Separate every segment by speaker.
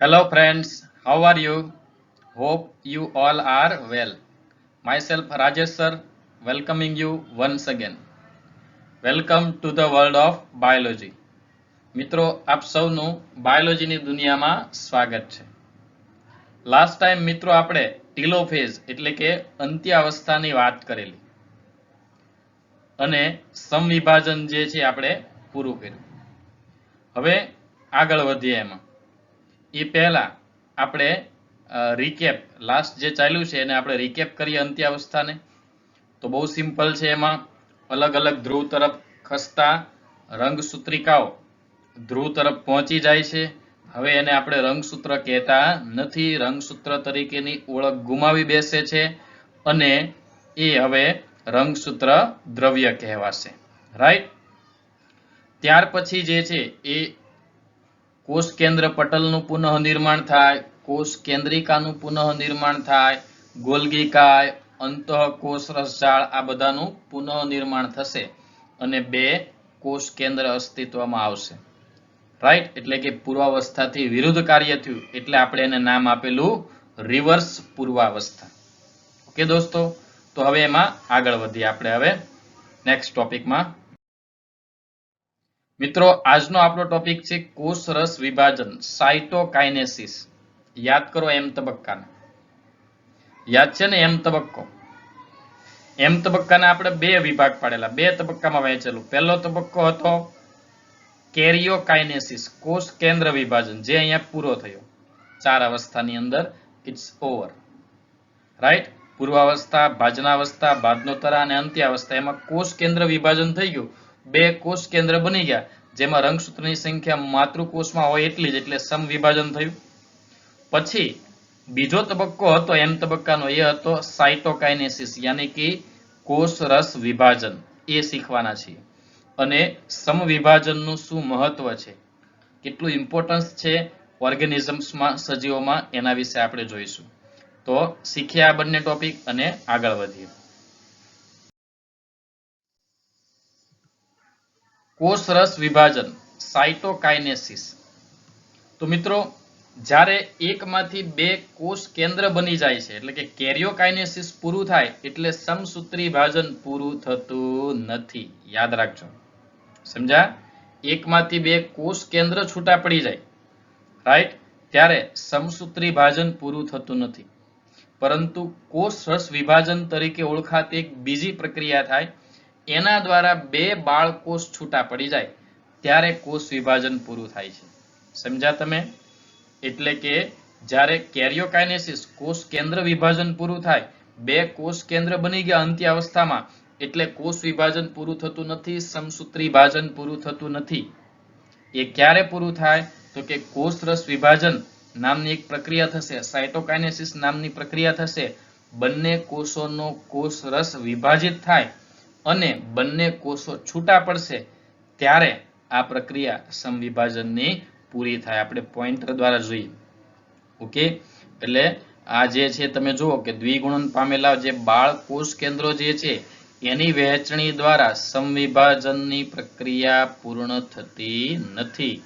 Speaker 1: Hello friends, how are you? Hope you all are well. Myself Rajesh sir, welcoming you once again. Welcome to the world of biology. મિત્રો આપ સૌનું બાયોલોજીની દુનિયામાં સ્વાગત છે. Last time મિત્રો આપણે ટીલોફેઝ એટલે કે અંત્યાવસ્થાની વાત કરેલી અને સમવિભાજન જે છે આપણે પૂરું કર્યું. હવે આગળ વધીએ એમાં. એ પહેલા આપણે રીકેપ લાસ્ટ જે ચાલ્યું છે એને આપણે રીકેપ કરીએ અંત્યાવસ્થાને. તો બહુ સિમ્પલ છે. એમાં અલગ અલગ ધ્રુવ તરફ ખસતા રંગસૂત્રિકાઓ ધ્રુવ તરફ પહોંચી જાય છે. હવે એને આપણે રંગસૂત્ર કહેતા નથી, રંગસૂત્ર તરીકેની ઓળખ ગુમાવી બેસે છે અને એ હવે રંગસૂત્ર દ્રવ્ય કહેવાશે. રાઈટ. ત્યાર પછી જે છે એ કોષ કેન્દ્ર પટલનું પુનઃનિર્માણ થાય, કોષ કેન્દ્રિકાનું પુનઃનિર્માણ થાય, ગોલ્ગીકાય, અંતઃકોષ રસજાળ આ બધાનું પુનઃનિર્માણ થશે અને બે કોષ કેન્દ્ર અસ્તિત્વમાં આવશે. રાઈટ. એટલે કે પૂર્વાવસ્થાથી વિરુદ્ધ કાર્ય થયું એટલે આપણે એને નામ આપેલું રિવર્સ પૂર્વાવસ્થા. ઓકે દોસ્તો, તો હવે એમાં આગળ વધીએ આપણે હવે નેક્સ્ટ ટોપિકમાં. મિત્રો આજનો આપણો ટોપિક છે કોષ રસ વિભાજન, સાઇટોકાઇનેસિસ. યાદ કરો એમ તબક્કાને. યાદ છે ને એમ તબક્કો? એમ તબક્કાને આપણે બે વિભાગ પાડેલા, બે તબક્કામાં વહેંચેલું. પહેલો તબક્કો હતો કેરિયોકાઇનેસિસ, કોષ કેન્દ્ર વિભાજન, જે અહીંયા પૂરો થયો. 4 અવસ્થાની અંદર ઇટ્સ ઓવર. રાઈટ. પૂર્વાવસ્થા, ભાજનાવસ્થા, ભાજનોત્તરા અને અંત્યાવસ્થા, એમાં કોષ કેન્દ્ર વિભાજન થઈ ગયું. બે કોષ કેન્દ્ર બની ગયા જેમાં રંગસૂત્રની સંખ્યા માતૃકોષમાં હોય એટલી જ, એટલે સમવિભાજન થયું. પછી બીજો તબક્કો હતો એમ તબક્કાનો, એ હતો સાઇટોકાઇનેસિસ, યાની કે કોષ રસ વિભાજન. એ શીખવાના છીએ અને સમવિભાજનનું શું મહત્વ છે, કેટલું ઇમ્પોર્ટન્સ છે ઓર્ગેનિઝમ્સમાં, સજીવોમાં, એના વિશે આપણે જોઈશું. તો શીખ્યા આ બંને ટોપિક અને આગળ વધીએ. કોષ રસ વિભાજન, સાઇટોકાઇનેસિસ. તો મિત્રો જ્યારે એકમાંથી બે કોષ કેન્દ્ર બની જાય છે એટલે કે કેરિયોકાઇનેસિસ પૂરું થાય એટલે સમસૂત્રી વિભાજન પૂરું થતું નથી. યાદ રાખજો. સમજ્યા? એકમાંથી બે કોષ કેન્દ્ર છૂટા પડી જાય, રાઈટ, ત્યારે સમસૂત્રી વિભાજન પૂરું થતું નથી. પરંતુ કોષ રસ વિભાજન તરીકે ઓળખાતી એક બીજી પ્રક્રિયા થાય, એના દ્વારા બે બાળકોષ છૂટા પડી જાય ત્યારે કોષ વિભાજન પૂરું થાય છે. સમજ્યા તમે? એટલે કે જ્યારે કેરિયોકાઇનેસિસ કોષ કેન્દ્ર વિભાજન પૂરું થાય, બે કોષ કેન્દ્ર બની ગયા અંત્યાવસ્થામાં, એટલે કોષ વિભાજન પૂરું થતું નથી, સમસૂત્રી વિભાજન પૂરું થતું નથી. એ ક્યારે પૂરું થાય? તો કે કોષ રસ વિભાજન નામની એક પ્રક્રિયા થશે, સાઇટોકાઇનેસિસ નામની પ્રક્રિયા થશે. બંને કોષોનો કોષ રસ વિભાજિત થાય અને બંને કોષો છૂટા પડશે ત્યારે આ પ્રક્રિયા સમવિભાજનની પૂરી થાય. આપણે પોઈન્ટર દ્વારા જોઈએ. ઓકે. એટલે આ જે છે તમે જુઓ કે દ્વિગુણન પામેલા જે બાળ કોષ કેન્દ્રો જે છે એની વહેંચણી દ્વારા સમવિભાજનની પ્રક્રિયા પૂર્ણ થતી નથી,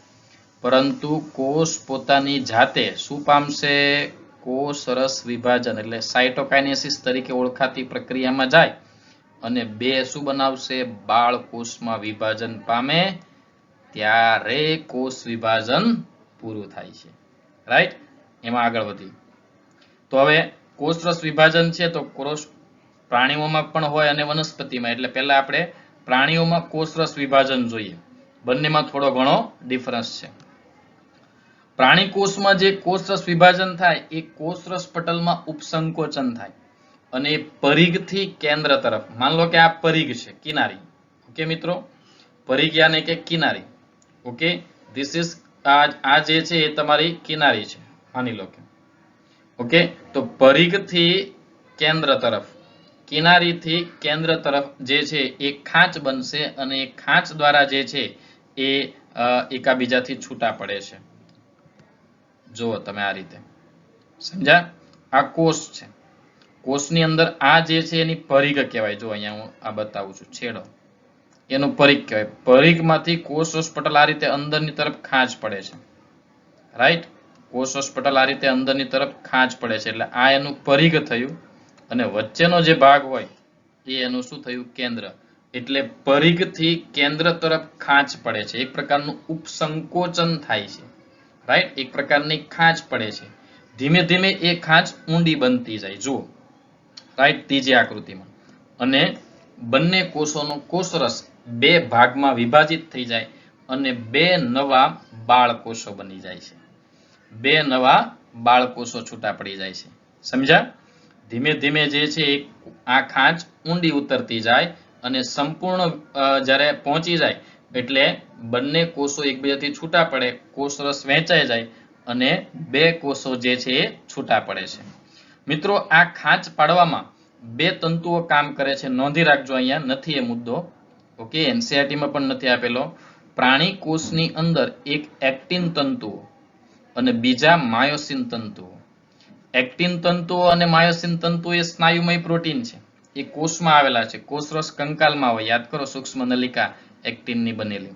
Speaker 1: પરંતુ કોષ પોતાની જાતે શું પામશે? કોષ રસ વિભાજન એટલે સાઇટોકાઇનેસિસ તરીકે ઓળખાતી પ્રક્રિયામાં જાય અને બે શું બનાવશે? બાળ કોષમાં વિભાજન પામે ત્યારે કોષ વિભાજન પૂરું થાય છે. રાઈટ. એમાં આગળ વધી. તો હવે કોષ રસ વિભાજન છે તો કોષ પ્રાણીઓમાં પણ હોય અને વનસ્પતિમાં. એટલે પહેલા આપણે પ્રાણીઓમાં કોષ રસ વિભાજન જોઈએ. બંનેમાં થોડો ઘણો ડિફરન્સ છે. પ્રાણી કોષમાં જે કોષ રસ વિભાજન થાય એ કોષ રસ પટલમાં ઉપસંકોચન થાય અને પરિઘથી કેન્દ્ર તરફ. માન લો કે આ પરિઘ છે, કિનારી. ઓકે મિત્રો, પરિઘ યાને કે કિનારી. ઓકે, ધીસ ઇઝ આ જે છે એ તમારી કિનારી છે માની લો કે. ઓકે, તો પરિઘથી કેન્દ્ર તરફ, કિનારીથી કેન્દ્ર તરફ જે છે એ ખાંચ બનશે અને એ ખાંચ દ્વારા જે છે એ એકાબીજાથી છૂટા પડે છે. જુઓ તમે આ રીતે. સમજ્યા? આ કોષ છે. કોષની અંદર આ જે છે એની પરિઘ કહેવાય. જો અહીંયા હું આ બતાવું છું, છેડો એનું પરિઘ કહેવાય. પરિઘમાંથી કોષ પટલ આ રીતે અંદરની તરફ ખાંચ પડે છે. રાઈટ. કોષરસ પટલ આ રીતે અંદરની તરફ ખાંચ પડે છે એટલે આ એનું પરિઘ થયું અને વચ્ચેનો જે ભાગ હોય એ એનું શું થયું? કેન્દ્ર. એટલે પરિઘથી કેન્દ્ર તરફ ખાંચ પડે છે, એક પ્રકારનું ઉપસંકોચન થાય છે, રાઈટ? એક પ્રકારની ખાંચ પડે છે. ધીમે ધીમે એ ખાંચ ઊંડી બનતી જાય, જુઓ, રાઈટ? ત્રીજી આકૃતિમાં. અને બંને કોષોનો કોષરસ બે ભાગમાં વિભાજિત થઈ જાય અને બે નવા બાળકોષો બની જાય છે. બે નવા બાળકોષો છૂટા પડી જાય છે. સમજ્યા? ધીમે ધીમે જે છે આ ખાંચ ઊંડી ઉતરતી જાય અને સંપૂર્ણ જ્યારે પહોંચી જાય એટલે બંને કોષો એકબીજાથી છૂટા પડે, કોષરસ વહેંચાઈ જાય અને બે કોષો જે છે એ છૂટા પડે છે. મિત્રો, આ ખાંચ પાડવામાં બે તંતુઓ કામ કરે છે. નોંધી રાખજો, અહીંયા નથી એ મુદ્દો, ઓકે? એનસીઈઆરટી માં પણ નથી આપેલો. પ્રાણી કોષની અંદર એક એક્ટિન તંતુઓ અને બીજા માયોસિન તંતુઓ. એક્ટિન તંતુઓ અને માયોસિન તંતુઓ એ સ્નાયુમય પ્રોટીન છે, એ કોષમાં આવેલા છે. કોષરસ કંકાલમાં હોય, યાદ કરો, સૂક્ષ્મ નલિકા એક્ટિનની બનેલી.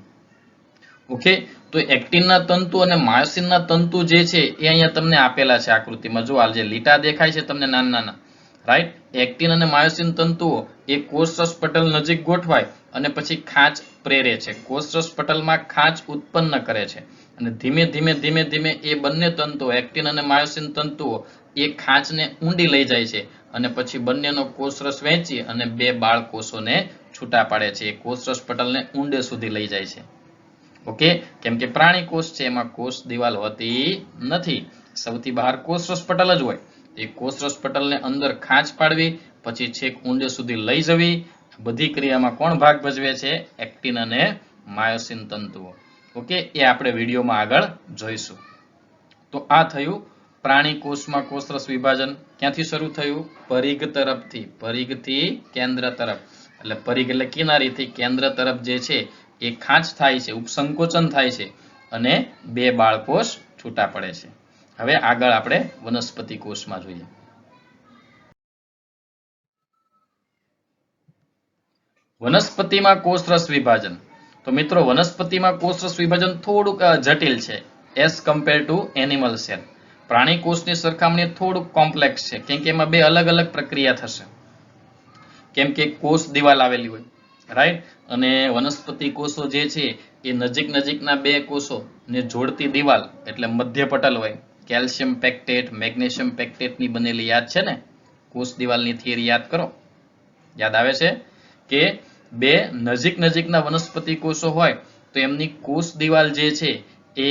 Speaker 1: ઓકે, તો એક્ટિનના તંતુ અને માયોસિનના તંતુ જે છે એ અહીંયા તમને આપેલા છે આકૃતિમાં. જો આ જે લીટા દેખાય છે તમને નાના નાના, રાઈટ? એક્ટિન અને માયોસિન તંતુઓ એ કોષરસ પટલ નજીક ગોઠવાય અને પછી ખાંચ પ્રેરે છે, કોષરસ પટલમાં ખાંચ ઉત્પન્ન કરે છે અને ધીમે ધીમે ધીમે ધીમે એ બંને તંતુઓ, એક્ટિન અને માયોસિન તંતુઓ, એ ખાંચને ઊંડી લઈ જાય છે અને પછી બંનેનો કોષરસ વહેંચી અને બે બાળ કોષોને છૂટા પાડે છે. એ કોષરસ પટલને ઊંડે સુધી લઈ જાય છે. ઓકે, કેમ કે પ્રાણી કોષ છે એમાં કોષ દિવાલ હોતી નથી, સૌથી બહાર કોષરસ પટલ જ હોય. એ કોષરસ પટલને અંદર ખાંચ પાડવી, પછી છેક ઊંડે સુધી લઈ જવી, બધી ક્રિયામાં કોણ ભાગ ભજવે છે? એક્ટિન અને માયોસિન તંતુઓ. ઓકે, એ આપણે વિડીયોમાં આગળ જોઈશું. તો આ થયું પ્રાણી કોષમાં કોષરસ વિભાજન. ક્યાંથી શરૂ થયું? પરિઘ તરફથી, પરિઘથી કેન્દ્ર તરફ. એટલે પરિઘ એટલે કિનારીથી કેન્દ્ર તરફ જે છે એ ખાંચ થાય છે, ઉપસંકોચન થાય છે અને બે બાળકોષ છૂટા પડે છે. હવે આગળ આપણે વનસ્પતિ કોષમાં જોઈએ. વનસ્પતિમાં કોષરસ વિભાજન. તો મિત્રો, વનસ્પતિમાં કોષરસ વિભાજન થોડુંક જટિલ છે as compare to animal cell. પ્રાણી કોષની સરખામણીએ થોડુંક કોમ્પ્લેક્સ છે, કેમ કે એમાં બે અલગ અલગ પ્રક્રિયા થશે. કેમ કે કોષ દિવાલ આવેલી હોય, રાઈટ? અને વનસ્પતિ કોષો જે છે એ નજીક નજીકના બે કોષો ને જોડતી દિવાલ એટલે મધ્ય પટલ હોય. કેલ્શિયમ પેક્ટેટ, મેગ્નેશિયમ પેક્ટેટની બનેલી, યાદ છે ને? કોષ દિવાલની થિયરી યાદ કરો. યાદ આવે છે કે બે નજીક નજીકના વનસ્પતિ કોષો હોય તો એમની કોષ દિવાલ જે છે એ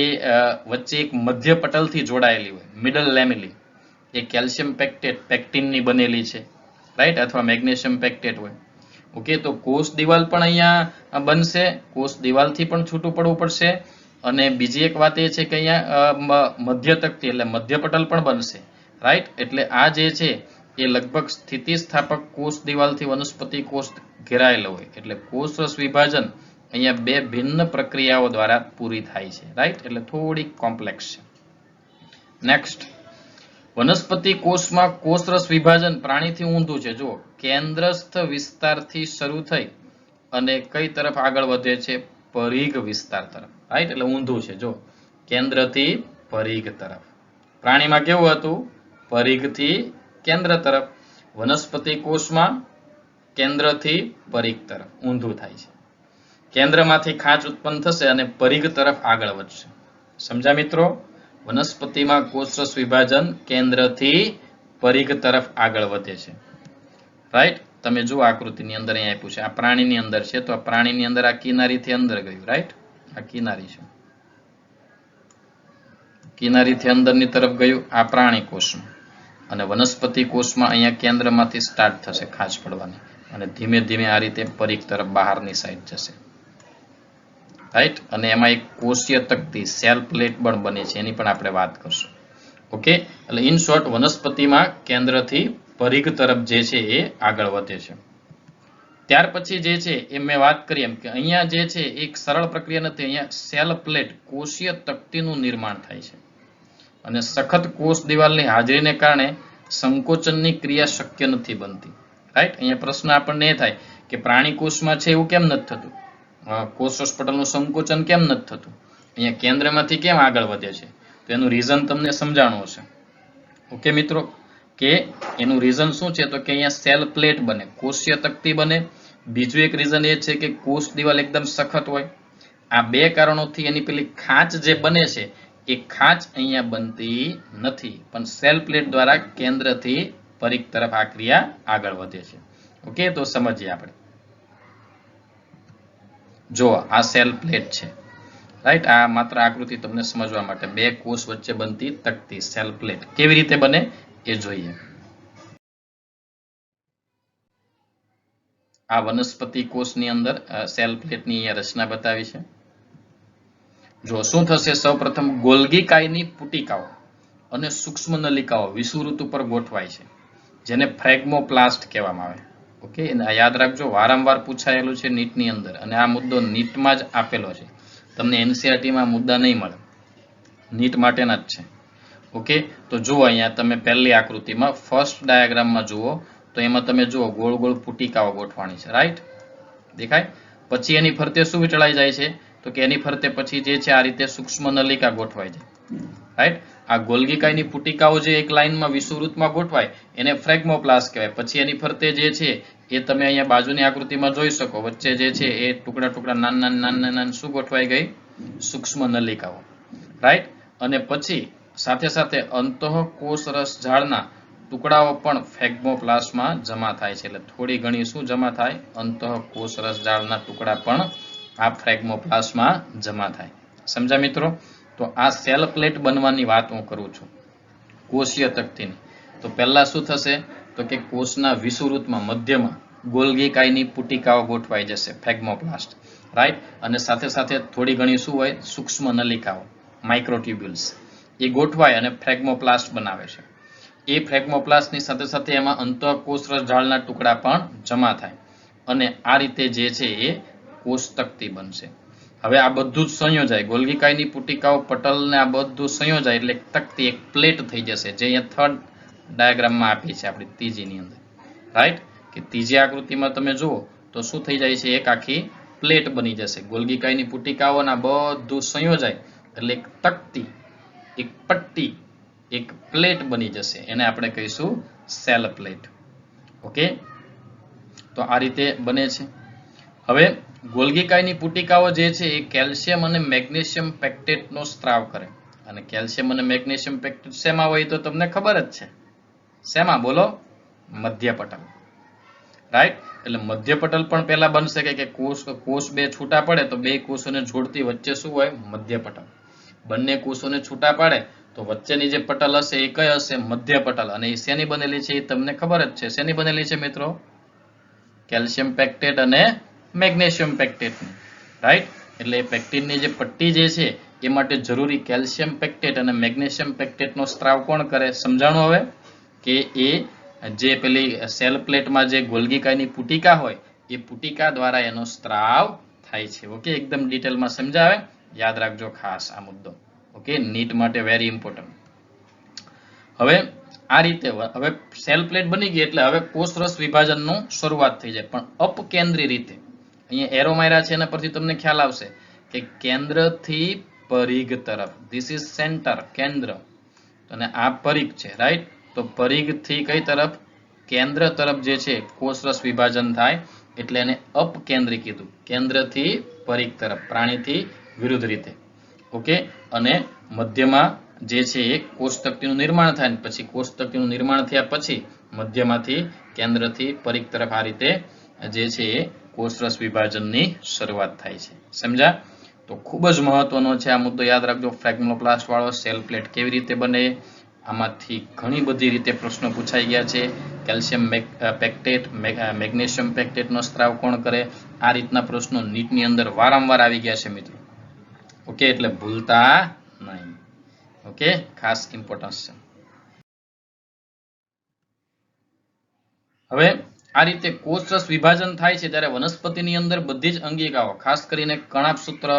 Speaker 1: વચ્ચે એક મધ્ય પટલથી જોડાયેલી હોય, મિડલ લેમેલી. એ કેલ્શિયમ પેક્ટેટ, પેક્ટિનની બનેલી છે, રાઈટ? અથવા મેગ્નેશિયમ પેક્ટેટ હોય. ઓકે, તો કોષ દિવાલ પણ અહીંયા બનશે, કોષ દિવાલથી પણ છૂટું પડવું પડશે. અને બીજી એક વાત એ છે કે અહીંયા મધ્યતકથી એટલે મધ્યપટલ પણ બનશે, રાઈટ? એટલે આ જે છે એ લગભગ સ્થિતિસ્થાપક કોષ દિવાલથી વનસ્પતિ કોષ ઘેરાયેલો હોય. એટલે કોષરસ વિભાજન અહીંયા બે ભિન્ન પ્રક્રિયાઓ દ્વારા પૂરી થાય છે, રાઈટ? એટલે થોડી કોમ્પ્લેક્સ છે. નેક્સ્ટ, વનસ્પતિ કોષમાં કોષરસ વિભાજન પ્રાણીથી ઊંધું છે. જુઓ, કેન્દ્રસ્થ વિસ્તારથી શરૂ થઈ અને કઈ તરફ આગળ વધે છે? પરિઘ વિસ્તાર તરફ, રાઈટ? એટલે ઊંધું છે. જો, કેન્દ્રથી પરિઘ તરફ. પ્રાણીમાં કેવું હતું? પરિઘથી કેન્દ્ર તરફ. વનસ્પતિ કોષમાં કેન્દ્રથી પરિઘ તરફ, ઊંધું થાય છે. કેન્દ્રમાંથી ખાંચ ઉત્પન્ન થશે અને પરિઘ તરફ આગળ વધશે. સમજા મિત્રો? વનસ્પતિમાં કોષરસ વિભાજન કેન્દ્રથી પરિઘ તરફ આગળ વધે છે, રાઈટ? તમે જુઓ આકૃતિની અંદર અહીંયા આપ્યું છે, આ પ્રાણીની અંદર છે, તો આ પ્રાણીની અંદર આ કિનારીથી અંદર ગયું, રાઈટ? આ કિનારી છે, કિનારીથી અંદરની તરફ ગયું આ પ્રાણી કોષમાં. અને વનસ્પતિ કોષમાં અહીંયા કેન્દ્રમાંથી સ્ટાર્ટ થશે ખાંચ પડવાની અને ધીમે ધીમે આ રીતે પરિઘ તરફ બહારની સાઈડ જશે, રાઈટ? અને એમાં એક કોષીય તકતી, સેલ પ્લેટ પણ બને છે, એની પણ આપણે વાત કરશું. ઓકે, એટલે ઇન શોર્ટ, વનસ્પતિમાં કેન્દ્રથી પરિઘ તરફ જે છે એ આગળ વધે છે. ત્યાર પછી જે છે એ મેં વાત કરી એમ કે અહીંયા જે છે એક સરળ પ્રક્રિયા નથી. અહીંયા સેલ પ્લેટ, કોષીય તકતીનું નિર્માણ થાય છે અને સખત કોષ દિવાલની હાજરીને કારણે સંકોચનની ક્રિયા શક્ય નથી બનતી, રાઈટ? અહીંયા પ્રશ્ન આપણને એ થાય કે પ્રાણી કોષમાં છે એવું કેમ નથી થતું? કોષરસ પટલનું સંકોચન કેમ નથી થતું? અહીંયા કેન્દ્રમાંથી કેમ આગળ વધે છે? તો તો એનું રીઝન તમને સમજાણું હશે. ઓકે મિત્રો, કે એનું રીઝન શું છે તો કે અહીંયા સેલ પ્લેટ બને, કોષીય તકતી બને. બીજું એક રીઝન એ છે કે કોષ દિવાલ એકદમ સખત હોય. આ બે કારણોથી એની પેલી ખાંચ જે બને છે એ ખાંચ અહીંયા બનતી નથી, પણ સેલ પ્લેટ દ્વારા કેન્દ્રથી પરિઘ તરફ આ ક્રિયા આગળ વધે છે. ઓકે, તો સમજીએ આપણે. જો આ સેલ પ્લેટ છે, રાઈટ. આ માત્ર આકૃતિ તમને સમજવા માટે, બે કોષ વચ્ચે બનતી તકતી સેલ પ્લેટ કેવી રીતે બને એ જોઈએ. આ વનસ્પતિ કોષની અંદર સેલ પ્લેટની રચના બતાવી છે. જો શું થશે, સૌપ્રથમ ગોલ્ગી કાયની પુટિકાઓ અને સૂક્ષ્મ નલિકાઓ વિષુવવૃત્ત ઉપર ગોઠવાય છે, જેને ફ્રેગમોપ્લાસ્ટ કહેવામાં આવે. ઓકે, યાદ રાખજો, વારંવાર પૂછાયેલું છે નીટની અંદર, અને આ મુદ્દો નીટમાં જ આપેલો છે. તમને એનસીઆરટીમાં મુદ્દા નહીં મળે, નીટ માટેના જ છે. ઓકે, તો જુઓ અહીંયા તમે પહેલી આકૃતિમાં ફર્સ્ટ ડાયાગ્રામમાં જુઓ તો એમાં તમે જુઓ ગોળ ગોળ પુટિકાઓ ગોઠવાણી છે, રાઈટ, દેખાય. પછી એની ફરતે શું વીંટળાઈ જાય છે તો કે એની ફરતે પછી જે છે આ રીતે સૂક્ષ્મ નલિકા ગોઠવાય છે, રાઈટ. આ ગોલ્ગીકાયની પુટિકાઓ જે એક લાઈનમાં વિષુવવૃત્તમાં ગોઠવાય એને ફ્રેગમોપ્લાસ્ટ કહેવાય. પછી એની ફરતે જે છે એ તમે અહીંયા બાજુની આકૃતિમાં જોઈ શકો, વચ્ચે જે છે એ ટુકડા ટુકડા નાના નાના શું ગોઠવાઈ ગઈ, સૂક્ષ્મ નલિકાઓ, રાઈટ. અને પછી સાથે સાથે અંતઃકોષ રસ ઝાડના ટુકડાઓ પણ ફ્રેગમોપ્લાસ્ટમાં જમા થાય છે. એટલે થોડી ઘણી શું જમા થાય, અંતઃકોષ રસ ઝાડના ટુકડા પણ આ ફ્રેગમોપ્લાસ્ટમાં જમા થાય. સમજ્યા મિત્રો? તો આ સેલ પ્લેટ બનવાની વાત હું કરું છું, કોષીય તકતીની. તો પહેલા શું થશે તો કે કોષના વિષુવવૃત્તમાં મધ્યમાં ગોલ્ગી કાયની પુટિકાઓ ગોઠવાઈ જશે, ફ્રેગમોપ્લાસ્ટ, રાઈટ. અને સાથે સાથે થોડી ઘણી શું હોય, સૂક્ષ્મ નલિકાઓ, માઇક્રોટ્યુબ્યુલ્સ, એ ગોઠવાય અને ફ્રેગમોપ્લાસ્ટ બનાવે છે. એ ફ્રેગમોપ્લાસ્ટની સાથે સાથે એમાં અંતઃકોષરસ ઢાળના ટુકડા પણ જમા થાય, અને આ રીતે જે છે એ કોષ તકતી બનશે. હવે આ બધું જ સંયોજાય, ગોલ્ગી કાયની પુટિકાઓ, પટલ ને આ બધું સંયોજાય એટલે તકતી એક પ્લેટ થઈ જશે, જે અહીંયા થર્ડ ડાયાગ્રામમાં આપી છે આપણી ત્રીજીની અંદર, રાઈટ. કે ત્રીજી આકૃતિમાં તમે જુઓ તો શું થઈ જાય છે, એક આખી પ્લેટ બની જશે. ગોલ્ગી કાયની પુટિકાઓના બધું સંયોજાય એટલે એક તકતી, એક પટ્ટી, એક પ્લેટ બની જશે, એને આપણે કહીશું સેલ પ્લેટ. ઓકે, તો આ રીતે બને છે. હવે ગોલ્ગી કાયની પુટિકાઓ જે છે એ કેલ્શિયમ અને મેગ્નેશિયમ પેક્ટેટનો સ્ત્રાવ કરે. અને કેલ્શિયમ અને મેગ્નેશિયમ પેક્ટેટ શેમાં હોય તો તમને ખબર જ છે, શેમાં બોલો, મધ્યપટલ, રાઈટ. એટલે મધ્યપટલ પણ પહેલા બનશે કે કોષ બે છૂટા પડે તો બે કોષોને જોડતી વચ્ચે શું હોય, મધ્યપટલ. બંને કોષોને છૂટા પાડે તો વચ્ચેની જે પટલ હશે એ કઈ હશે, મધ્યપટલ. અને એ શેની બનેલી છે એ તમને ખબર જ છે, શેની બનેલી છે મિત્રો, કેલ્શિયમ પેક્ટેટ અને મેગ્નેશિયમ પેક્ટેટની, રાઈટ. એટલે એ પેક્ટિનની જે પટ્ટી જે છે એ માટે જરૂરી કેલ્શિયમ પેક્ટેટ અને મેગ્નેશિયમ પેક્ટેટનો સ્ત્રાવ કોણ કરે, સમજાણું હવે? કે એ જે પેલી સેલ પ્લેટમાં જે ગોલ્ગી કાયની પુટિકા હોય એ પુટિકા દ્વારા એનો સ્ત્રાવ થાય છે. ઓકે, એકદમ ડિટેલમાં સમજાવે, યાદ રાખજો ખાસ આ મુદ્દો. ઓકે, નીટ માટે વેરી ઇમ્પોર્ટન્ટ. હવે આ રીતે હવે સેલ પ્લેટ બની ગઈ એટલે હવે કોષરસ વિભાજનનું શરૂઆત થઈ જાય, પણ અપકેન્દ્રી રીતે. અહીંયા એરો માર્યા છે એના પરથી તમને ખ્યાલ આવશે કે કેન્દ્રથી પરિઘ તરફ, ધીસ ઇઝ સેન્ટર, કેન્દ્ર, અને આ પરિઘ છે, રાઈટ. તો પરિઘથી કઈ તરફ, કેન્દ્ર તરફ જે છે કોષરસ વિભાજન થાય, એટલે એને અપકેન્દ્રી કીધું, કેન્દ્રથી પરિઘ તરફ, પ્રાણીથી વિરુદ્ધ રીતે. ઓકે, અને મધ્યમાં જે છે એ કોષતકતીનું નિર્માણ થાય, પછી કોષતકતીનું નિર્માણ થયા પછી મધ્યમાંથી કેન્દ્રથી પરિઘ તરફ આ રીતે જે છે એ કોષરસ વિભાજનની શરૂઆત થાય છે. સમજ્યા? તો ખૂબ જ મહત્વનો છે આ મુદ્દો, યાદ રાખજો. ફ્રેગમોપ્લાસ્ટ વાળો સેલ પ્લેટ કેવી રીતે બને, આમાંથી ઘણી બધી રીતે પ્રશ્નો પૂછાઈ ગયા છે. કેલ્શિયમ પેક્ટેટ, મેગ્નેશિયમ પેક્ટેટનો સ્ત્રાવ કોણ કરે, આ રીતના પ્રશ્નો નીટની અંદર વારંવાર આવી ગયા છે મિત્રો. ઓકે, એટલે ભૂલતા નહીં. ઓકે, ખાસ ઇમ્પોર્ટન્સ છે. હવે આ રીતે કોષરસ વિભાજન થાય છે ત્યારે વનસ્પતિની અંદર બધી જ અંગિકાઓ, ખાસ કરીને કણાભસૂત્ર,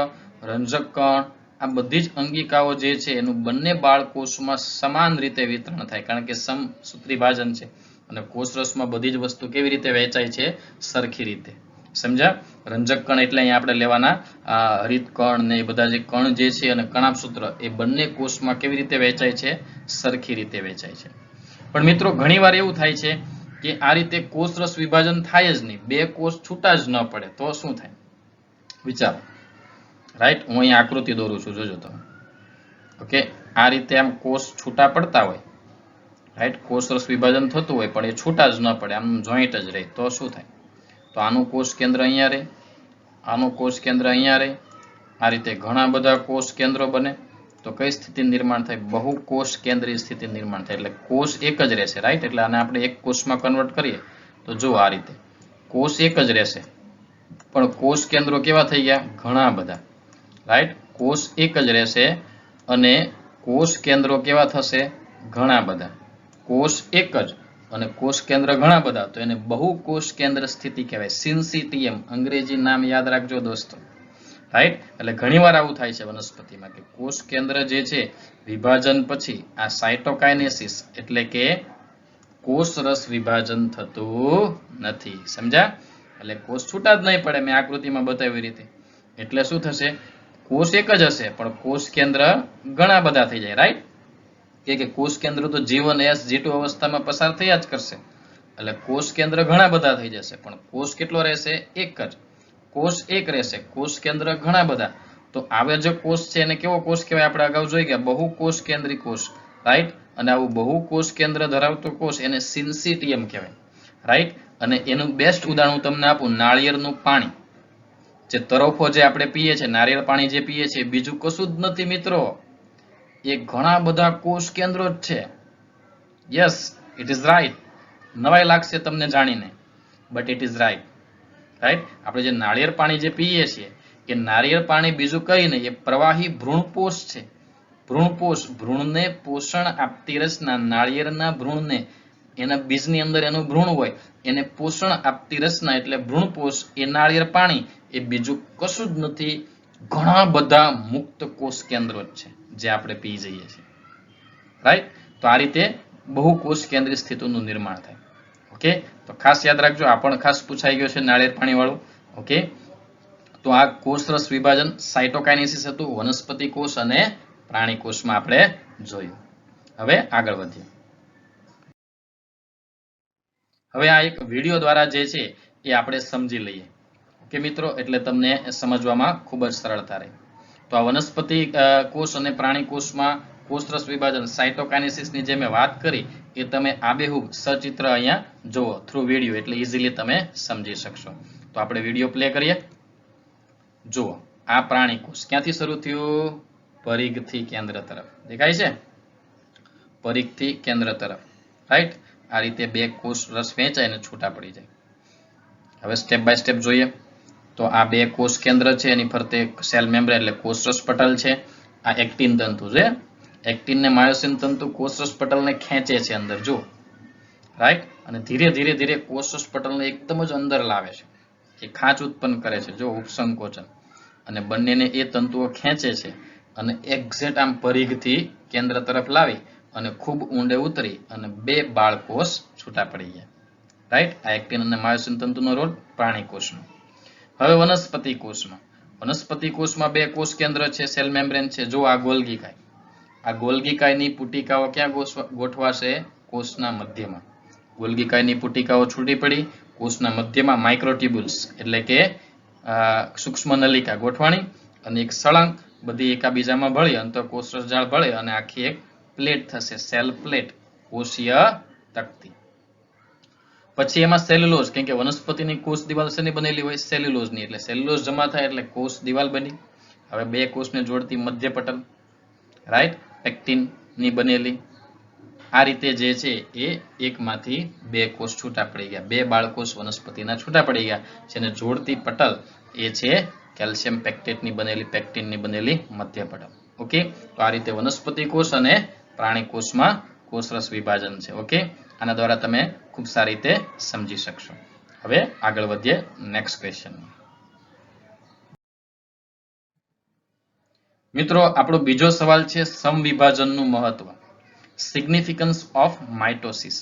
Speaker 1: રંજક કણ, આ બધી જ અંગિકાઓ જે છે એનું બંને બાળકોષમાં સમાન રીતે વિતરણ થાય, કારણ કે સમસૂત્રી વિભાજન છે અને કોષરસમાં બધી જ વસ્તુ કેવી રીતે વહેંચાય છે, સરખી રીતે. સમજ્યા? રંજક કણ એટલે અહીંયા આપણે લેવાના હરિત કણ ને એ બધા જે કણ જે છે અને કણાભસૂત્ર એ બંને કોષમાં કેવી રીતે વહેંચાય છે? સરખી રીતે વહેંચાય છે. પણ મિત્રો ઘણીવાર એવું થાય છે કે આ રીતે કોષરસ વિભાજન થાય જ નહીં, બે કોષ છૂટા જ ન પડે તો શું થાય? વિચારો. રાઈટ, હું અહીંયા આકૃતિ દોરું છું, જોજો તમે. ઓકે, આ રીતે આમ કોષ છૂટા પડતા હોય, રાઈટ, કોષરસ વિભાજન થતું હોય પણ એ છૂટા જ ન પડે, આમ જોઈન્ટ જ રહે તો શું થાય? તો આનું કોષ કેન્દ્ર અહીંયા રહે, આનું કોષ કેન્દ્ર અહીંયા રહે, આ રીતે ઘણા બધા કોષ કેન્દ્રો બને તો કઈ સ્થિતિ નિર્માણ થાય? બહુ કોષ કેન્દ્રીય સ્થિતિ નિર્માણ થાય. એટલે કોષ એક જ રહેશે, રાઈટ. એટલે આને આપણે એક કોષમાં કન્વર્ટ કરીએ તો જો આ રીતે કોષ એક જ રહેશે પણ કોષ કેન્દ્રો કેવા થઈ ગયા? ઘણા બધા, રાઈટ. કોષ એક જ રહેશે અને કોષ કેન્દ્રો કેવા થશે? ઘણા બધા. કોષ એક જ અને કોષ કેન્દ્ર ઘણા બધા, તો એને બહુ કોષ કેન્દ્ર સ્થિતિ કહેવાય. સિન્સિટિયમ અંગ્રેજી નામ યાદ રાખજો દોસ્તો, રાઈટ. એટલે ઘણીવાર આવું થાય છે વનસ્પતિમાં કે કોષ કેન્દ્ર જે છે વિભાજન પછી આ સાયટોકાઇનેસિસ એટલે કે કોષરસ વિભાજન થતું નથી. સમજ્યા? એટલે કોષ છૂટા જ નહીં પડે, મેં આકૃતિમાં બતાવી રીતે. એટલે શું થશે? કોષ એક જ હશે પણ કોષ કેન્દ્ર ઘણા બધા થઈ જાય, રાઈટ. કે કોષ કેન્દ્ર તો જીવન S_G2 અવસ્થામાં પસાર થયા જ કરશે એટલે કોષ કેન્દ્ર ઘણા બધા થઈ જશે પણ કોષ કેટલો રહેશે? એક જ. કોષ એક રહેશે, કોષ કેન્દ્ર ઘણા બધા. તો આવે જે કોષ છે એને કેવો કોષ કહેવાય? આપણે અગાઉ જોઈ ગયા, બહુ કોષ કેન્દ્રી કોષ, રાઈટ. અને આવું બહુ કોષ કેન્દ્ર ધરાવતો કોષ એને સિન્સિટિયમ કહેવાય, રાઈટ. અને એનું બેસ્ટ ઉદાહરણ હું તમને આપું, નાળિયેરનું પાણી, જે તરફો જે આપણે પીએ છીએ, નારિયેળ પાણી જે પીએ છીએ, બીજું કશું જ નથી મિત્રો, એ ઘણા બધા કોષ કેન્દ્રો જ છે. Yes, it is right. નવાઈ લાગશે તમને જાણીને, but it is right, right. આપણે જે નાળિયેર પાણી જે પીએ છીએ એ નારિયેળ પાણી બીજું કઈ નહીં, એ પ્રવાહી ભ્રૂણપોષ છે. ભ્રૂણપોષ, ભ્રૂણને પોષણ આપતી રચના, નાળિયેરના ભ્રૂણને, એના બીજની અંદર એનું ભ્રૂણ હોય એને પોષણ આપતી રચના એટલે ભ્રૂણપોષ. એ નાળિયેર પાણી એ બીજું કશું જ નથી, ઘણા બધા મુક્ત કોષ કેન્દ્રો જ છે જે આપણે પી જઈએ છીએ, રાઈટ. તો આ રીતે બહુ કોષ કેન્દ્રીય સ્થિતિનું નિર્માણ થાય. ઓકે, તો ખાસ યાદ રાખજો, આ પણ ખાસ પૂછાઈ ગયો છે નાળિયેર પાણી વાળું. ઓકે, તો આ કોષરસ વિભાજન સાયટોકાઇનેસિસ હતું, વનસ્પતિ કોષ અને પ્રાણી કોષમાં આપણે જોયું. હવે આગળ વધીએ. હવે આ એક વિડીયો દ્વારા જે છે એ આપણે સમજી લઈએ. ઓકે મિત્રો, એટલે તમને સમજવામાં ખૂબ જ સરળતા રહે. તો આ વનસ્પતિ કોષ અને પ્રાણી કોષમાં કોષરસ વિભાજન સાયટોકાઇનેસિસની જે મેં વાત કરી એ તમે આબેહૂબ સચિત્ર અહીંયા જુઓ થ્રુ વિડીયો, એટલે ઇઝીલી તમે સમજી શકશો. તો આપણે વિડીયો પ્લે કરીએ. જુઓ, આ પ્રાણી કોષ ક્યાંથી શરૂ થયું? પરિઘથી કેન્દ્ર તરફ. દેખાય છે? પરિઘથી કેન્દ્ર તરફ, રાઈટ. આ રીતે બે કોષ રસ વહેંચાય અને છૂટા પડી જાય. હવે સ્ટેપ બાય સ્ટેપ જોઈએ. તો આ બે કોષ કેન્દ્ર છે, એની ફરતે સેલ મેમ્બ્રેન એટલે કોષરસ પટલ છે. આ એક્ટિન તંતુ છે, એક્ટિન ને માયોસિન તંતુ કોષરસ પટલને ખેંચે છે અંદર, જો, રાઈટ. અને ધીરે ધીરે ધીરે કોષરસ પટલને એકદમ જ અંદર લાવે છે, એ ખાંચ ઉત્પન્ન કરે છે, જો ઉપસંકોચન. અને બંનેને એ તંતુઓ ખેંચે છે અને એક્ઝેક્ટ આમ પરિઘથી કેન્દ્ર તરફ લાવી અને ખૂબ ઊંડે ઉતરી અને બે બાળકોષ છૂટા પડી ગયા, રાઈટ. આ એક્ટિન અને માયોસિન તંતુનો રોલ પ્રાણી કોષનો. હવે વનસ્પતિ કોષમાં, વનસ્પતિ કોષમાં બે કોષ કેન્દ્ર છે, સેલ મેમ્બ્રેન છે. જો આ ગોલ્ગી કાય, આ ગોલ્ગી કાયની પુટિકાઓ ક્યાં ગોઠવાશે? કોષના મધ્યમાં. ગોલ્ગી કાયની પુટિકાઓ છૂટી પડી, કોષના મધ્યમાં માઇક્રોટ્યુબ્યુલ્સ એટલે કે સૂક્ષ્મ નલિકા ગોઠવાણી અને એક સળંગ બધી એકાબીજામાં ભળી અંતઃકોષરસ જાળ ભળે અને આખી એક પ્લેટ થશે, સેલ પ્લેટ, કોષીય તકતી. પછી એમાં સેલ્યુલોઝ, કેમ કે વનસ્પતિની કોષ દિવાલ શેની બનેલી હોય? સેલ્યુલોઝની. એટલે સેલ્યુલોઝ જમા થાય એટલે કોષ દિવાલ બની. હવે બે કોષને જોડતી મધ્ય પટલ, રાઈટ, પેક્ટિન ની બનેલી. આ રીતે જે છે એ એકમાંથી બે કોષ છૂટા પડી ગયા, બે બાળકોષ વનસ્પતિના છૂટા પડી ગયા. જેને જોડતી પટલ એ છે કેલ્શિયમ પેક્ટેટની બનેલી, પેક્ટિનની બનેલી મધ્ય પટલ. ઓકે, તો આ રીતે વનસ્પતિ કોષ અને પ્રાણી કોષમાં કોષરસ વિભાજન છે. ઓકે, આના દ્વારા તમે ખૂબ સારી રીતે સમજી શકશો. હવે આગળ વધીએ નેક્સ્ટ ક્વેશ્ચન. મિત્રો, આપણો બીજો સવાલ છે સમવિભાજનનું મહત્વ, સિગ્નિફિકન્સ ઓફ માઇટોસિસ.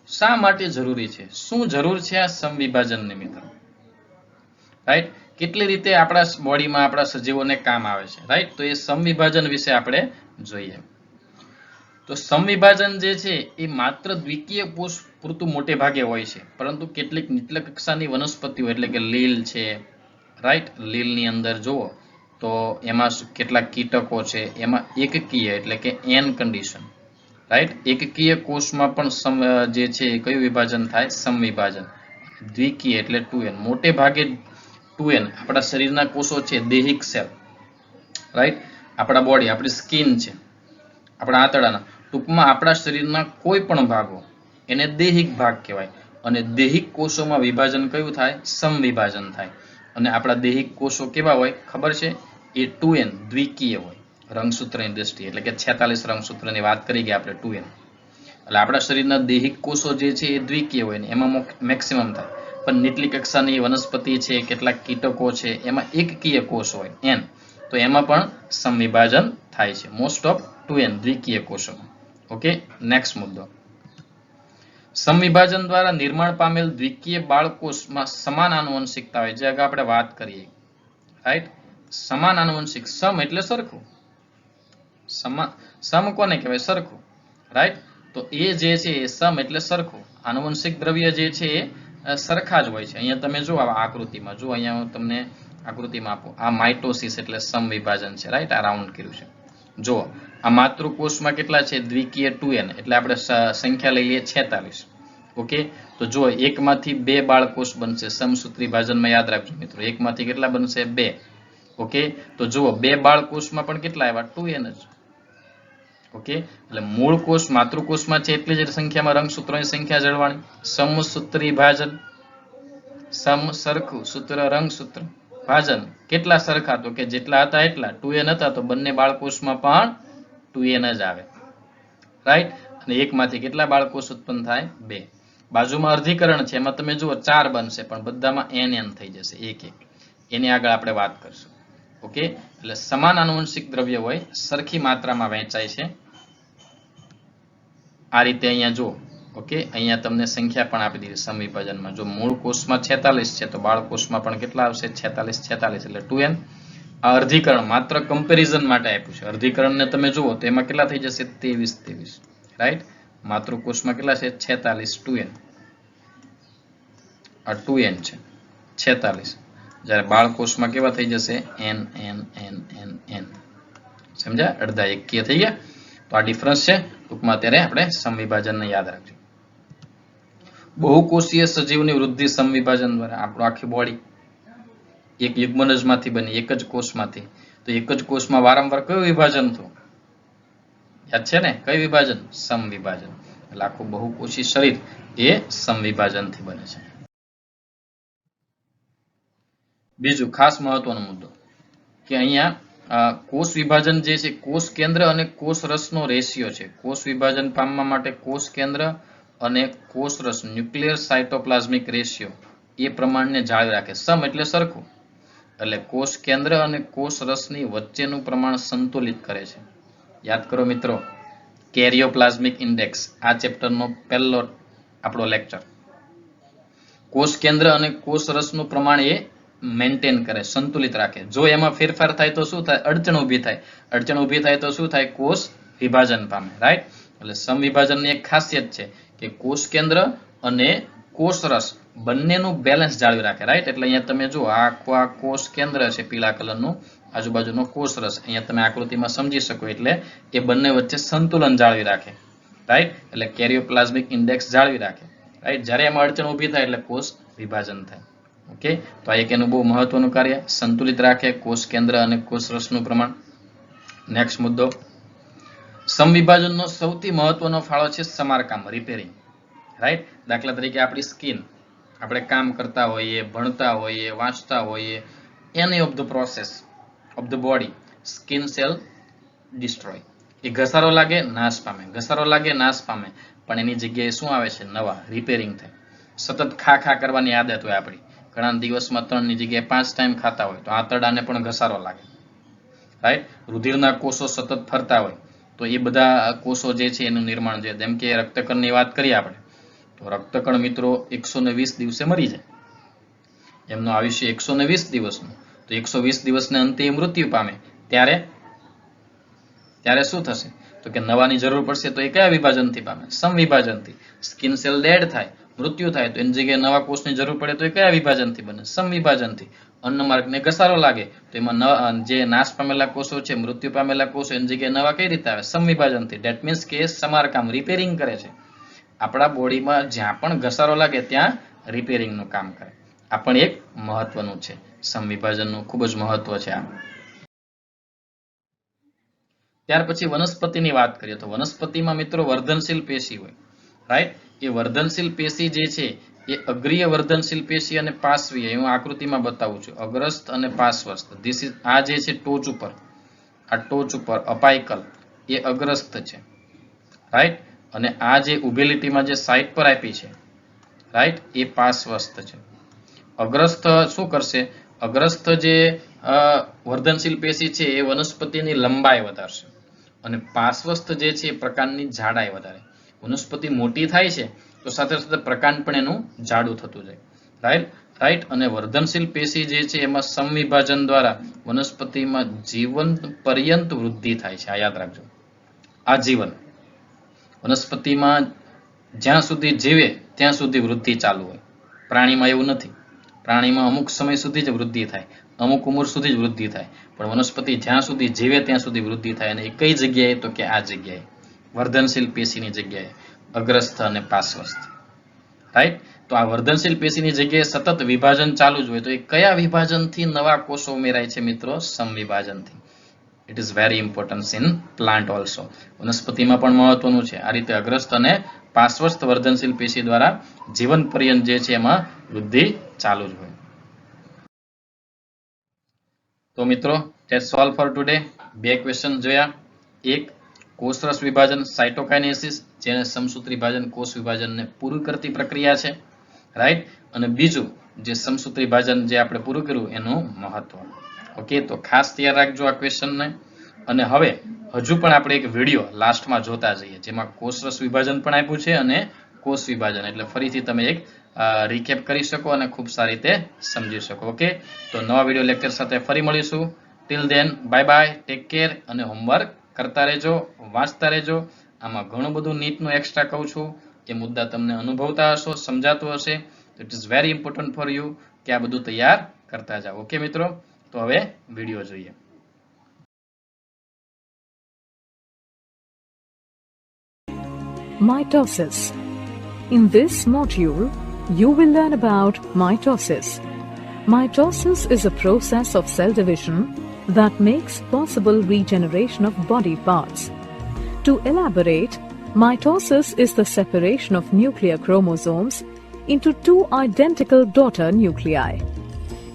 Speaker 1: શા માટે જરૂરી છે? શું જરૂર છે આ સમવિભાજનની મિત્રો? રાઈટ, કેટલી રીતે આપણા બોડીમાં આપણા સજીવોને કામ આવે છે, રાઈટ. તો એ સમવિભાજન વિશે આપણે જોઈએ. તો સમવિભાજન જે છે એ માત્ર દ્વિકીય કોષ પૂરતું મોટે ભાગે હોય છે, પરંતુ કેટલીક નીચલા કક્ષાની વનસ્પતિઓ એટલે કે લીલ છે, રાઈટ, લીલની અંદર જુઓ તો એમાં કેટલાક કીટકો છે, એમાં એકકીય એટલે કે એન કન્ડિશન, રાઈટ. એકકીય કોષમાં પણ જે છે કયું વિભાજન થાય? સમવિભાજન. દ્વિકીય એટલે 2n. મોટે ભાગે 2n આપણા શરીરના કોષો છે, દૈહિક સેલ, રાઈટ. આપણા બોડી, આપણી સ્કિન છે, આપણા આંતરડાના, ટૂંકમાં આપણા શરીરના કોઈ પણ ભાગો એને દૈહિક ભાગ કહેવાય. અને દૈહિક કોષોમાં વિભાજન કયું થાય? સમવિભાજન થાય. અને આપણા દૈહિક કોષો કેવા હોય ખબર છે? એ 2n દ્વિકીય હોય રંગસૂત્રની દ્રષ્ટિએ, એટલે કે 46 રંગસૂત્રની વાત કરી ગયા આપણે 2n. એટલે આપણા શરીરના દૈહિક કોષો જે છે એ દ્વિકીય હોય ને એમાં મેક્સિમમ થાય. પણ નીચલી કક્ષાની વનસ્પતિ છે, કેટલાક કીટકો છે, એમાં એકકીય કોષ હોય n, તો એમાં પણ સમવિભાજન થાય છે. મોસ્ટ ઓફ 2n દ્વિકીય કોષોમાં. ઓકે, નેક્સ્ટ મુદ્દો. સમવિભાજન દ્વારા નિર્માણ પામેલ દ્વિકીય બાળકોષમાં સમાન આનુવંશિકતા હોય, જે આગળ આપણે વાત કરીએ, રાઈટ. સમાન આનુવંશિક, સમ એટલે સરખું, સમ કોને કહેવાય? સરખું, રાઈટ. તો એ જે છે એ સમ એટલે સરખું, આનુવંશિક દ્રવ્ય જે છે એ સરખા જ હોય છે. અહીંયા તમે જો આ આકૃતિમાં જો, અહીંયા હું તમને આકૃતિમાં આપું, આ માઇટોસિસ એટલે સમવિભાજન છે, રાઈટ. આ રાઉન્ડ કર્યું છે. જો આ માતૃકોષમાં કેટલા છે? દ્વિકીય 2n, એટલે આપણે સંખ્યા લઈ લઈએ 46. ઓકે, તો જો એકમાંથી 2 બાળકોષ બનશે. સમસૂત્રી ભાજનમાં યાદ રાખજો મિત્રો, એકમાંથી કેટલા બનશે? 2. ઓકે, તો જુઓ 2 બાળકોષમાં પણ કેટલા આવ્યા? 2n જ. ઓકે, એટલે મૂળ કોષ માતૃકોષમાં છે એટલી જ સંખ્યામાં રંગસૂત્રોની સંખ્યા જળવાણી. સમસૂત્રી ભાજન, સમ સરખું, સૂત્ર રંગસૂત્ર, ભાજન કેટલા સરખા? તો કે જેટલા હતા એટલા. 2n હતા તો બંને બાળકોષમાં પણ 2n જ આવે, રાઈટ. અને એકમાંથી કેટલા બાળકોષ ઉત્પન્ન થાય? 2. બાજુમાં અર્ધીકરણ છે, એમાં તમે જુઓ 4 બનશે, પણ બધામાં n થઈ જશે, એક એક. એની આગળ આપણે વાત કરશું. ઓકે, એટલે સમાન આનુવંશિક દ્રવ્ય હોય, સરખી માત્રામાં વહેંચાય છે. આ રીતે અહીંયા જુઓ. ઓકે, અહીંયા તમને સંખ્યા પણ આપી દીધી સમવિભાજનમાં. જો મૂળ કોષમાં 46 છે તો બાળકોષમાં પણ કેટલા આવશે? 46, 46 એટલે 2n. આ અર્ધીકરણ માત્ર કમ્પેરિઝન માટે આપ્યું છે. અર્ધીકરણને તમે જુઓ તો એમાં કેટલા થઈ જશે? 23, 23, રાઈટ. માતૃકોષમાં કેટલા છે? 46, 2n. આ 2n છે, 46. જ્યારે બાળકોષમાં કેવા થઈ જશે? n n n n n. સમજ્યા? અડધા એકકીય થઈ ગયા. તો આ ડિફરન્સ છે. ટૂંકમાં અત્યારે આપણે સમવિભાજનને યાદ રાખજો. બહુકોષીય સજીવની વૃદ્ધિ સમવિભાજન દ્વારા. આપણું આખી બોડી એક યુગ્મનજમાંથી બની, એક જ કોષમાંથી. તો એક જ કોષમાં વારંવાર કયું વિભાજન થયું? યાદ છે ને? કયું વિભાજન? સમવિભાજન. એટલે આખું બહુકોષી શરીર એ સમવિભાજનથી બને છે. બીજું ખાસ મહત્વનો મુદ્દો કે અહીંયા કોષ વિભાજન જે છે, કોષ કેન્દ્ર અને કોષ રસનો રેશિયો છે. કોષ વિભાજન પામવા માટે કોષ કેન્દ્ર અને કોષ રસ, ન્યુક્લિયર સાયટોપ્લાઝમિક રેશિયો એ પ્રમાણને જાળવી રાખે. સમ એટલે સરખું, એટલે કોષ કેન્દ્ર અને કોષ રસની વચ્ચેનું પ્રમાણ સંતુલિત કરે છે. યાદ કરો મિત્રો, કેરિયોપ્લાઝમિક ઇન્ડેક્સ, આ ચેપ્ટરનો પહેલો આપણો લેક્ચર. કોષ કેન્દ્ર અને કોષ રસનું પ્રમાણ એ મેન્ટેન કરે, સંતુલિત રાખે. જો એમાં ફેરફાર થાય તો શું થાય? અડચણ ઊભી થાય. અડચણ ઊભી થાય તો શું થાય? કોષ વિભાજન પામે, રાઈટ. એટલે સમવિભાજનની એક ખાસિયત છે કે કોષ કેન્દ્ર અને કોષ રસ બંનેનું બેલેન્સ જાળવી રાખે, રાઈટ. એટલે અહીંયા તમે જુઓ, આ કોષ કેન્દ્ર છે પીળા કલરનું, આજુબાજુનો કોષ રસ, અહીંયા તમે આકૃતિમાં સમજી શકો. એટલે એ બંને વચ્ચે સંતુલન જાળવી રાખે, રાઈટ. એટલે કેરિયોપ્લાઝમિક ઇન્ડેક્સ જાળવી રાખે, રાઈટ. જ્યારે એમાં અડચણ ઊભી થાય એટલે કોષ વિભાજન થાય. ઓકે, તો આ એક એનું બહુ મહત્વનું કાર્ય, સંતુલિત રાખે કોષ કેન્દ્ર અને કોષ રસનું પ્રમાણ. નેક્સ્ટ મુદ્દો. સમવિભાજનનો સૌથી મહત્વનો ફાળો છે સમારકામ, રિપેરિંગ, રાઈટ. દાખલા તરીકે આપણી સ્કિન, આપણે કામ કરતા હોઈએ, ભણતા હોઈએ, વાંચતા હોઈએ, એની of the process of the body, skin cell destroy. એ ઘસારો લાગે, નાશ પામે, ઘસારો લાગે, નાશ પામે, પણ એની જગ્યાએ શું આવે છે? નવા, રિપેરિંગ થાય. સતત ખા કરવાની આદત હોય આપણી, ઘણા દિવસમાં 3ની જગ્યાએ 5 ટાઈમ ખાતા હોય તો આંતરડાને પણ ઘસારો લાગે, રાઈટ. રુધિરના કોષો સતત ફરતા હોય તો એ બધા કોષો જે છે એનું નિર્માણ છે. જેમ કે રક્તકણની વાત કરીએ આપણે, તો રક્તકણ મિત્રો 120 દિવસે મરી જાય. એમનું આયુષ્ય 120 દિવસનું, તો 120 દિવસને અંતે એ મૃત્યુ પામે ત્યારે શું થશે? તો કે નવાની જરૂર પડશે, તો એ કયા વિભાજનથી પામે? સમવિભાજનથી. સ્કિન સેલ ડેડ થાય, મૃત્યુ થાય, તો એની જગ્યાએ નવા કોષની જરૂર પડે તો એ કયા વિભાજનથી બને? સમવિભાજનથી. અન્નમાર્ગને ઘસારો લાગે તો એમાં જે નાશ પામેલા કોષો છે, મૃત્યુ પામેલા કોષો, એની જગ્યાએ નવા કઈ રીતે આવે? સમવિભાજનથી. ધેટ મીન્સ કે સમારકામ, રિપેરિંગ કરે છે. આપણા બોડીમાં જ્યાં પણ ઘસારો લાગે ત્યાં રિપેરિંગનું કામ કરે. આ પણ એક મહત્વનું છે, સમવિભાજનનું ખૂબ જ મહત્વ છે આ. ત્યાર પછી વનસ્પતિની વાત કરીએ તો વનસ્પતિમાં મિત્રો વર્ધનશીલ પેશી હોય, રાઈટ? એ વર્ધનશીલ પેશી જે છે એ અગ્રીય વર્ધનશીલ પેશી અને પાર્શ્વીય, હું આકૃતિમાં બતાવું છું, અગ્રસ્થ અને પાર્શ્વસ્થ. ધીસ ઇઝ, આ જે છે ટોચ ઉપર, આ ટોચ ઉપર અપાઇકલ એ અગ્રસ્થ છે, રાઈટ? અને આ જે ઊભી લીટીમાં જે સાઈડ પર આપી છે, રાઈટ, એ પાર્શ્વસ્થ છે. અગ્રસ્થ શું કરશે? અગ્રસ્થ જે વર્ધનશીલ પેશી છે એ વનસ્પતિની લંબાઈ વધારશે અને પાર્શ્વસ્થ જે છે એ પ્રકાંડની જાડાઈ વધારે. વનસ્પતિ મોટી થાય છે તો સાથે સાથે પ્રકાંડ પણ એનું જાડું થતું જાય, રાઈટ? અને વર્ધનશીલ પેશી જે છે એમાં સમવિભાજન દ્વારા વનસ્પતિમાં જીવન પર્યંત વૃદ્ધિ થાય છે. આ યાદ રાખજો, આજીવન. વનસ્પતિમાં જ્યાં સુધી જીવે ત્યાં સુધી વૃદ્ધિ ચાલુ હોય. પ્રાણીમાં એવું નથી. પ્રાણીમાં અમુક સમય સુધી જ વૃદ્ધિ થાય, અમુક ઉંમર સુધી જ વૃદ્ધિ થાય, પણ વનસ્પતિ જ્યાં સુધી જીવે ત્યાં સુધી વૃદ્ધિ થાય. અને એ કઈ જગ્યાએ? તો કે આ જગ્યાએ, વર્ધનશીલ પેશીની જગ્યાએ, અગ્રસ્થ અને પાર્શ્વસ્થ, રાઈટ? તો આ વર્ધનશીલ પેશીની જગ્યાએ સતત વિભાજન ચાલુ જ હોય. તો એ કયા વિભાજનથી નવા કોષો ઉમેરાય છે મિત્રો? સમવિભાજનથી. It is very important in plant also. વનસ્પતિમાં પણ મહત્વનું છે. આ રીતે અગ્રસ્થ અને પાર્શ્વસ્થ વર્ધનશીલ પેશી દ્વારા જીવન પર્યંત જે છે એમાં વૃદ્ધિ ચાલુ જ હોય. તો મિત્રો, ધેટ્સ ઓલ ફોર ટુડે. બે ક્વેશ્ચન જોયા. એક, કોષરસ વિભાજન સાયટોકાઇનેસિસ, જેને સમસૂત્રી વિભાજન કોષ વિભાજનને પૂરું કરતી પ્રક્રિયા છે, રાઈટ? અને બીજું જે સમસૂત્રી વિભાજન જે આપણે પૂરું કર્યું એનું મહત્વ. ઓકે, તો ખાસ તૈયાર રાખજો આ ક્વેશ્ચનને. અને હવે હજુ પણ આપણે એક વિડીયો લાસ્ટમાં જોતા જઈએ જેમાં કોષરસ વિભાજન પણ આપ્યું છે અને કોષ વિભાજન, એટલે ફરીથી તમે એક રિકેપ કરી શકો અને ખૂબ સારી રીતે સમજી શકો. ઓકે, તો નવા વિડીયો લેક્ચર સાથે ફરી મળીશું. Till then, bye bye, take care. અને હોમવર્ક કરતા રહેજો, વાંચતા રહેજો. આમાં ઘણું બધું નીટનું એક્સ્ટ્રા કહું છું, એ મુદ્દા તમને અનુભવતા હશો, સમજાતું હશે. It is very important for you કે આ બધું તૈયાર કરતા જાઓ. ઓકે મિત્રો, તો હવે વિડીયો જોઈએ.
Speaker 2: Mitosis. In this module, you will learn about mitosis. Mitosis is a process of cell division that makes possible regeneration of body parts. To elaborate, mitosis is the separation of nuclear chromosomes into two identical daughter nuclei.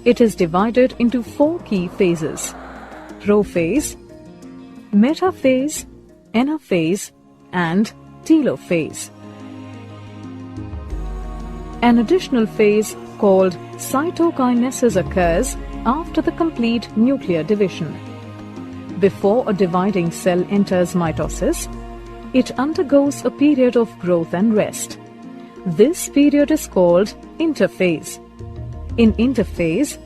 Speaker 2: It is divided into 4 key phases: prophase, metaphase, anaphase, and telophase. An additional phase called cytokinesis occurs after the complete nuclear division. Before a dividing cell enters mitosis, it undergoes a period of growth and rest. This period is called interphase. In interphase,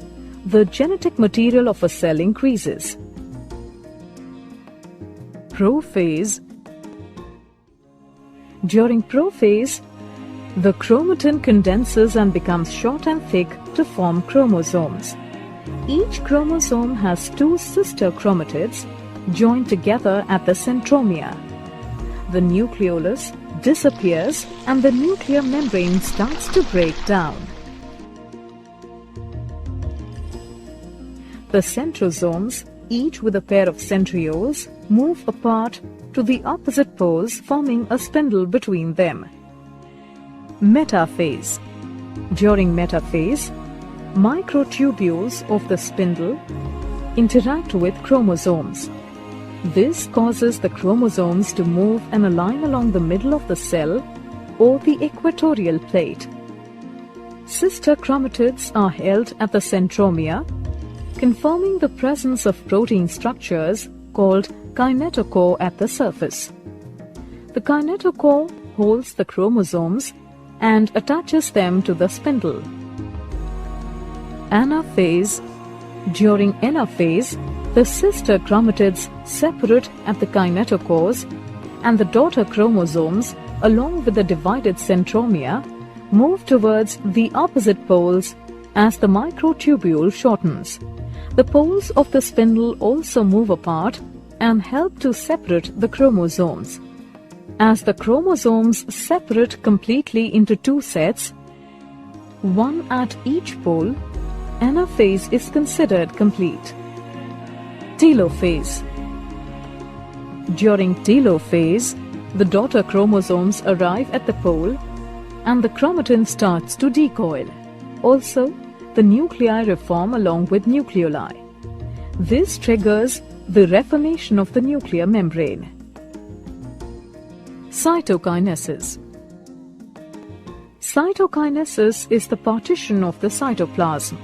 Speaker 2: the genetic material of a cell increases. Prophase. During prophase, the chromatin condenses and becomes short and thick to form chromosomes. Each chromosome has 2 sister chromatids joined together at the centromere. The nucleolus disappears and the nuclear membrane starts to break down. The centrosomes, each with a pair of centrioles, move apart to the opposite poles, forming a spindle between them. Metaphase. During metaphase, microtubules of the spindle interact with chromosomes. This causes the chromosomes to move and align along the middle of the cell or the equatorial plate. Sister chromatids are held at the centromere, confirming the presence of protein structures called kinetochore at the surface. The kinetochore holds the chromosomes and attaches them to the spindle. anaphase. During anaphase, the sister chromatids separate at the kinetochores, and the daughter chromosomes, along with the divided centromere, move towards the opposite poles as the microtubule shortens. The poles of the spindle also move apart and help to separate the chromosomes. As the chromosomes separate completely into two sets, one at each pole, anaphase is considered complete. Telophase. During telophase, the daughter chromosomes arrive at the pole and the chromatin starts to decoil. Also, the nuclei reform along with nucleoli. This triggers the reformation of the nuclear membrane. Cytokinesis. Cytokinesis is the partition of the cytoplasm.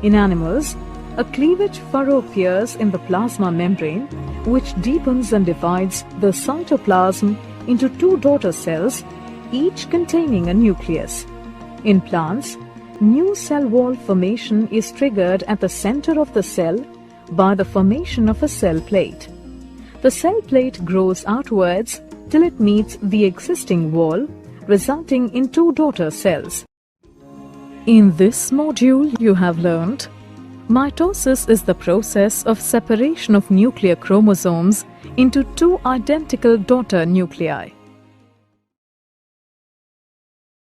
Speaker 2: In animals, a cleavage furrow appears in the plasma membrane, which deepens and divides the cytoplasm into two daughter cells, each containing a nucleus. In plants, new cell wall formation is triggered at the center of the cell by the formation of a cell plate. The cell plate grows outwards till it meets the existing wall, resulting in two daughter cells. In this module, you have learned mitosis is the process of separation of nuclear chromosomes into two identical daughter nuclei.